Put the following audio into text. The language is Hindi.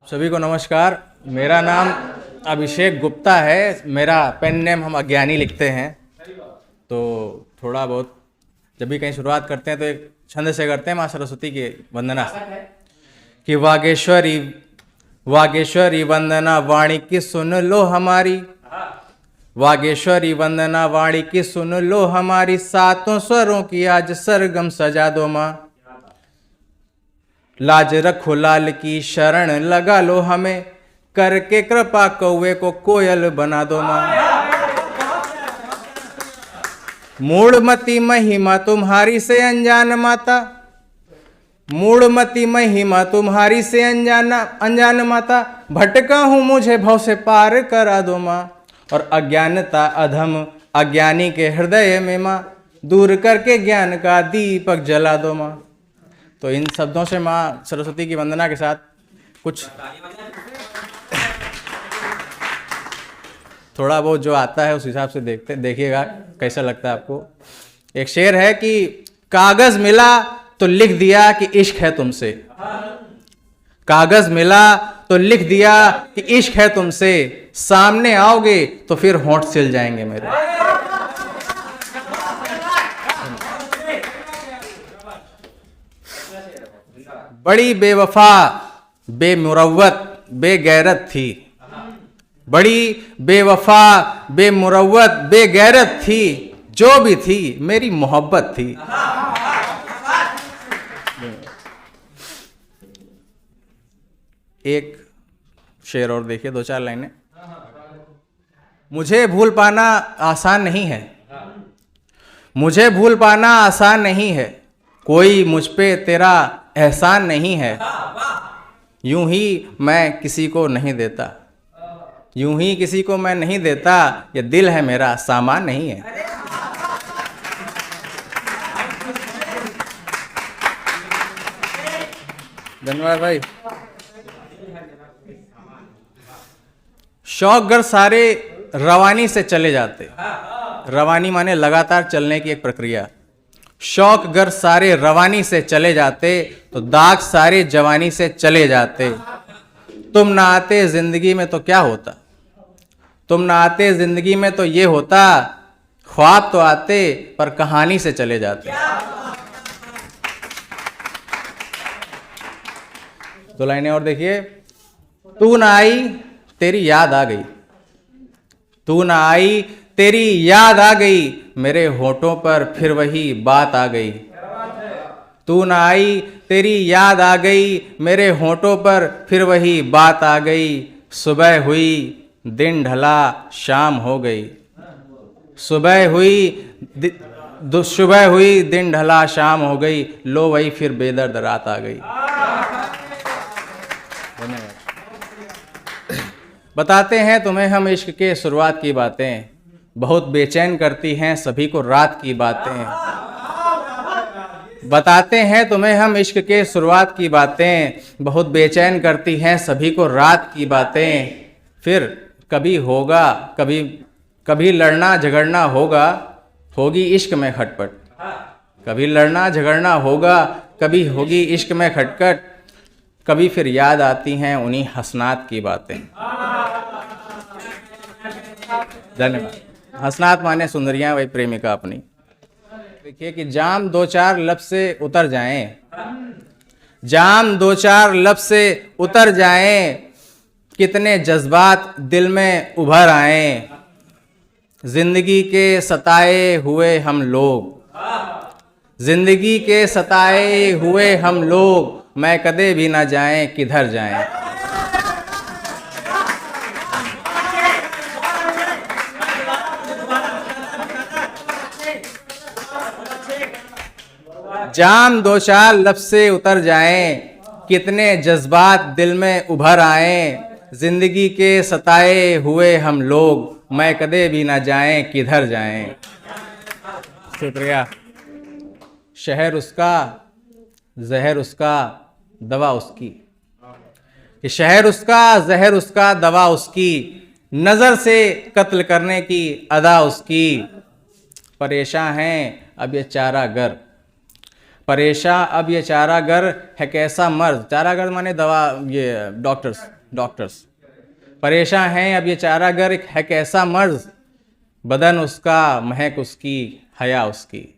सभी को नमस्कार। मेरा नाम अभिषेक गुप्ता है। मेरा पेन नेम हम अज्ञानी लिखते हैं। तो थोड़ा बहुत जब भी कहीं शुरुआत करते हैं तो एक छंद से करते हैं, माँ सरस्वती की वंदना से कि वागेश्वरी वागेश्वरी वंदना वाणी की सुन लो हमारी, वागेश्वरी वंदना वाणी की सुन लो हमारी, सातों स्वरों की आज सरगम सजा दो माँ। लाज रखो लाल की शरण लगा लो हमें, करके कृपा कौवे को कोयल बना दो माँ। मूढ़मती महिमा तुम्हारी से अनजान माता, मूढ़मती महिमा तुम्हारी से अनजान माता, भटका हूँ मुझे भव से पार करा दो माँ। और अज्ञानता अधम अज्ञानी के हृदय में माँ, दूर करके ज्ञान का दीपक जला दो माँ। तो इन शब्दों से माँ सरस्वती की वंदना के साथ कुछ थोड़ा बहुत जो आता है उस हिसाब से देखिएगा कैसा लगता है आपको। एक शेर है कि कागज मिला तो लिख दिया कि इश्क है तुमसे, कागज मिला तो लिख दिया कि इश्क है तुमसे, सामने आओगे तो फिर होंठ सिल जाएंगे मेरे। बड़ी बेवफा बेमुरव्वत बेगैरत थी, बड़ी बेवफा बेमुरव्वत बेगैरत थी, जो भी थी मेरी मोहब्बत थी। एक शेर और देखिए, दो चार लाइनें। मुझे भूल पाना आसान नहीं है, मुझे भूल पाना आसान नहीं है, कोई मुझ पे तेरा एहसान नहीं है, यूं ही मैं किसी को नहीं देता, यूं ही किसी को मैं नहीं देता, ये दिल है मेरा सामान नहीं है। धन्यवाद भाई। शौक गर सारे रवानी से चले जाते, रवानी माने लगातार चलने की एक प्रक्रिया। शौक गर सारे रवानी से चले जाते, तो दाग सारे जवानी से चले जाते। तुम ना आते जिंदगी में तो क्या होता, तुम ना आते जिंदगी में तो ये होता, ख्वाब तो आते पर कहानी से चले जाते। दो लाइनें और देखिए। तू ना आई तेरी याद आ गई, तू ना आई तेरी याद आ गई, मेरे होठों पर फिर वही बात आ गई। तू ना आई तेरी याद आ गई, मेरे होठों पर फिर वही बात आ गई। सुबह हुई दिन ढला शाम हो गई, सुबह हुई दिन ढला शाम हो गई, लो वही फिर बेदर्द रात आ गई। धन्यवाद। बताते हैं तुम्हें हम इश्क के शुरुआत की बातें, बहुत बेचैन करती हैं सभी को रात की बातें। बताते हैं तुम्हें हम इश्क के शुरुआत की बातें, बहुत बेचैन करती हैं सभी को रात की बातें। फिर कभी होगा कभी लड़ना झगड़ना होगा, होगी इश्क में खटपट। कभी लड़ना झगड़ना होगा, कभी होगी इश्क में खटपट, कभी फिर याद आती हैं उन्हीं हसनात की बातें। धन्यवाद। हसनात माने सुंदरियां, वही प्रेमिका अपनी। देखिए कि जाम दो चार लफ्ज़ से उतर जाएं, जाम दो चार लफ्ज़ से उतर जाएं, कितने जज्बात दिल में उभर आए। जिंदगी के सताए हुए हम लोग, जिंदगी के सताए हुए हम लोग, मैं कदे भी ना जाएं किधर जाएं। जाम दो चार लफ्ज़ से उतर जाएं, कितने जज्बात दिल में उभर आए। जिंदगी के सताए हुए हम लोग, मैं कदे भी ना जाएं किधर जाएं। शुक्रिया। शहर उसका जहर उसका दवा उसकी, कि शहर उसका जहर उसका दवा उसकी, नज़र से कत्ल करने की अदा उसकी। परेशान हैं अब ये चारागर, परेशान अब ये चारागर है कैसा मर्द। चारागर माने दवा, ये डॉक्टर्स। डॉक्टर्स परेशान हैं अब ये चारागर एक है कैसा मर्ज, बदन उसका महक उसकी हया उसकी।